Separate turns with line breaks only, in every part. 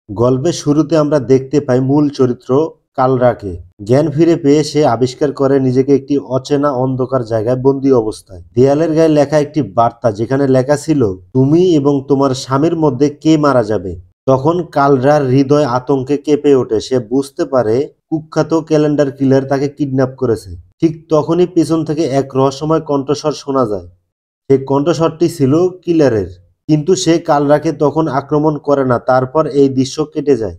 গল্পের শুরুতে আমরা দেখতে পাই মূল চরিত্র কালরাকে। জ্ঞান ফিরে পেয়ে সে আবিষ্কার করে নিজেকে একটি অচেনা অন্ধকার জায়গায় বন্দী অবস্থায়। দেয়ালের গায়ে লেখা একটি বার্তা, যেখানে লেখা ছিল, তুমি এবং তোমার স্বামীর মধ্যে কে মারা যাবে। তখন কালরার হৃদয় আতঙ্কে কেঁপে ওঠে। সে বুঝতে পারে কুখ্যাত ক্যালেন্ডার কিলার তাকে কিডন্যাপ করেছে। ঠিক তখনই পেছন থেকে এক রহস্যময় কণ্ঠস্বর শোনা যায়। সেই কণ্ঠস্বরটি ছিল কিলারের। কিন্তু সে কালরাকে তখন আক্রমণ করে না। তারপর এই দৃশ্য কেটে যায়।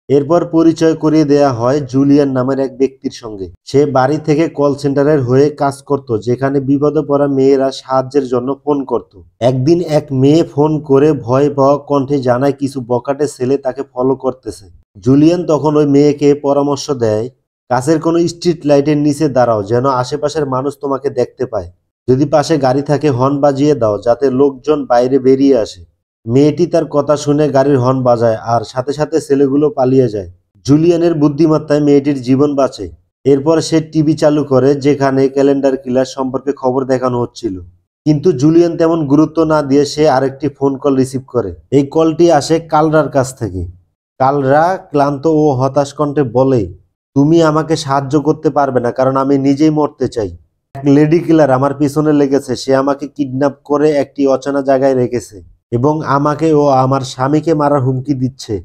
এরপর পরিচয় করিয়ে দেয়া হয় জুলিয়ান নামের এক ব্যক্তির সঙ্গে। সে বাড়ি থেকে কল সেন্টারের হয়ে কাজ করত, যেখানে বিপদে পড়া মেয়েরা সাহায্যের জন্য ফোন করত। একদিন এক মেয়ে ফোন করে ভয় পাওয়া কণ্ঠে জানায় কিছু বখাটে ছেলে তাকে ফলো করতেছে। জুলিয়ান তখন ওই মেয়েকে পরামর্শ দেয়, কাছের কোনো স্ট্রিট লাইটের নিচে দাঁড়াও, যেন আশেপাশের মানুষ তোমাকে দেখতে পায়। যদি পাশে গাড়ি থাকে হর্ন বাজিয়ে দাও, যাতে লোকজন বাইরে বেরিয়ে আসে। মেয়েটি তার কথা শুনে গাড়ির হর্ন বাজায়, আর সাথে সাথে ছেলেগুলো পালিয়ে যায়। জুলিয়ানের বুদ্ধিমত্তায় মেয়েটির জীবন বাঁচে। এরপর সে টিভি চালু করে, যেখানে ক্যালেন্ডার কিলার সম্পর্কে খবর দেখানো হচ্ছিল। কিন্তু জুলিয়ান তেমন গুরুত্ব না দিয়ে সে আরেকটি ফোন কল রিসিভ করে। এই কলটি আসে কালরার কাছ থেকে। কালরা ক্লান্ত ও হতাশ কণ্ঠে বলে, তুমি আমাকে সাহায্য করতে পারবে না, কারণ আমি নিজেই মরতে চাই। এক লেডি কিলার আমার পিছনে লেগেছে। সে আমাকে কিডন্যাপ করে একটি অচেনা জায়গায় রেখেছে এবং আমাকে ও আমার স্বামীকে মারার হুমকি দিচ্ছে।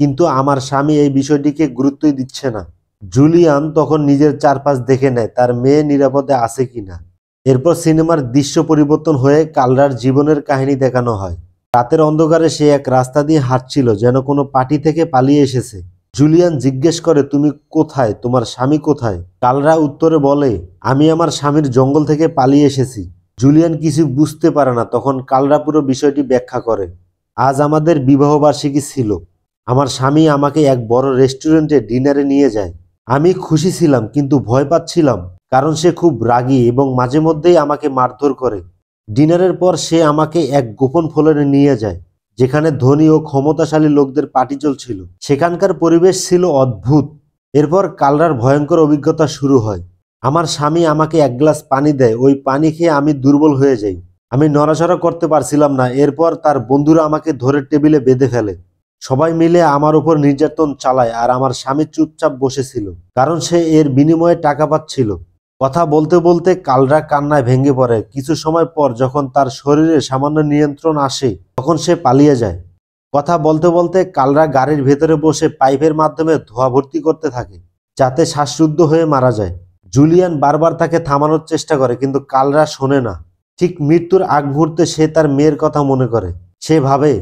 কিন্তু আমার স্বামী এই বিষয়টিকে গুরুত্বই দিচ্ছে না। জুলিয়ান তখন নিজের চারপাশ দেখে নেয়, তার মেয়ে নিরাপদে আছে কিনা। এরপর সিনেমার দৃশ্য পরিবর্তন হয়ে কালরার জীবনের কাহিনী দেখানো হয়। রাতের অন্ধকারে সে এক রাস্তা দিয়ে হাঁটছিল, যেন কোনো পার্টি থেকে পালিয়ে এসেছে। জুলিয়ান জিজ্ঞেস করে, তুমি কোথায়, তোমার স্বামী কোথায়? কালরা উত্তরে বলে, আমি আমার স্বামীর জঙ্গল থেকে পালিয়ে এসেছি। জুলিয়ান কিছু বুঝতে পারে না। তখন কালরা পুরো বিষয়টি ব্যাখ্যা করে, আজ আমাদের বিবাহবার্ষিকী ছিল। আমার স্বামী আমাকে এক বড় রেস্টুরেন্টে ডিনারে নিয়ে যায়। আমি খুশি ছিলাম, কিন্তু ভয় পাচ্ছিলাম, কারণ সে খুব রাগী এবং মাঝে মধ্যেই আমাকে মারধর করে। ডিনারের পর সে আমাকে এক গোপন ফ্লোরে নিয়ে যায়, যেখানে ধনী ও ক্ষমতাশালী লোকদের পার্টি চলছিল। সেখানকার পরিবেশ ছিল অদ্ভুত। এরপর কালরার ভয়ঙ্কর অভিজ্ঞতা শুরু হয়। আমার স্বামী আমাকে এক গ্লাস পানি দেয়। ওই পানি খেয়ে আমি দুর্বল হয়ে যাই। আমি নড়াচড়া করতে পারছিলাম না। এরপর তার বন্ধুরা আমাকে ধরে টেবিলে বেঁধে ফেলে। সবাই মিলে আমার উপর নির্যাতন চালায়, আর আমার স্বামী চুপচাপ বসেছিল, কারণ সে এর বিনিময়ে টাকা পাচ্ছিল। কথা বলতে বলতে কালরা কান্নায় ভেঙে পড়ে। কিছু সময় পর যখন তার শরীরে সামান্য নিয়ন্ত্রণ আসে, তখন সে পালিয়ে যায়। কথা বলতে বলতে কালরা গাড়ির ভেতরে বসে পাইপের মাধ্যমে ধোঁয়া ভর্তি করতে থাকে, যাতে শ্বাসরুদ্ধ হয়ে মারা যায়। জুলিয়ান বারবার তাকে থামানোর চেষ্টা করে, কিন্তু কালরা শোনে না। ঠিক মৃত্যুর আগ মুহূর্তে সে তার মেয়ের কথা মনে করে। সে ভাবে,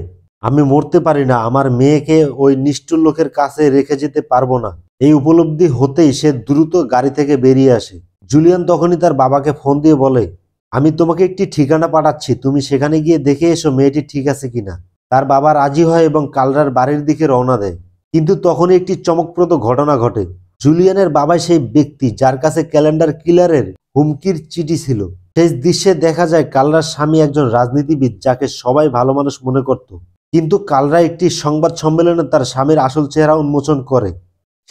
আমি মরতে পারি না, আমার মেয়েকে ওই নিষ্ঠুর লোকের কাছে রেখে যেতে পারবো না। এই উপলব্ধি হতেই সে দ্রুত গাড়ি থেকে বেরিয়ে আসে। জুলিয়ান তখনই তার বাবাকে ফোন দিয়ে বলে, আমি তোমাকে একটি ঠিকানা পাঠাচ্ছি, তুমি সেখানে গিয়ে দেখে এসো মেয়েটি ঠিক আছে কিনা। তার বাবা রাজি হয় এবং কালরার বাড়ির দিকে রওনা দেয়। কিন্তু তখনই একটি চমকপ্রদ ঘটনা ঘটে। জুলিয়ানের বাবাই সেই ব্যক্তি যার কাছে ক্যালেন্ডার কিলারের হুমকির চিঠি ছিল। শেষ দৃশ্যে দেখা যায় কালরার স্বামী একজন রাজনীতিবিদ, যাকে সবাই ভালো মানুষ মনে করত। কিন্তু কালরা একটি সংবাদ সম্মেলনে তার স্বামীর আসল চেহারা উন্মোচন করে।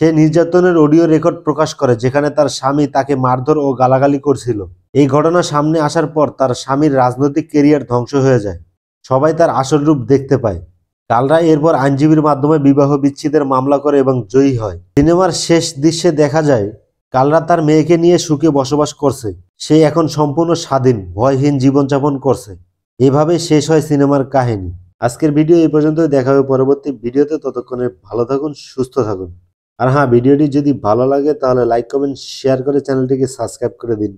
সে নির্যাতনের অডিও রেকর্ড প্রকাশ করে, যেখানে তার স্বামী তাকে মারধর ও গালাগালি করছিল। এই ঘটনা সামনে আসার পর তার স্বামীর রাজনৈতিক কেরিয়ার ধ্বংস হয়ে যায়। সবাই তার আসল রূপ দেখতে পায়। কালরা এরপর আইনজীবীর মাধ্যমে বিবাহ বিচ্ছেদের মামলা করে এবং জয়ী হয়। সিনেমার শেষ দৃশ্যে দেখা যায় কালরা তার মেয়েকে নিয়ে সুখে বসবাস করছে। সে এখন সম্পূর্ণ স্বাধীন, ভয়হীন জীবনযাপন করছে। এভাবে শেষ হয় সিনেমার কাহিনী। আজকের ভিডিও এই পর্যন্তই। দেখা হবে পরবর্তী ভিডিওতে। ততক্ষণে ভালো থাকুন, সুস্থ থাকুন। আর হ্যাঁ, ভিডিওটি যদি ভালো লাগে তাহলে লাইক কমেন্ট শেয়ার করে চ্যানেলটিকে সাবস্ক্রাইব করে দিন।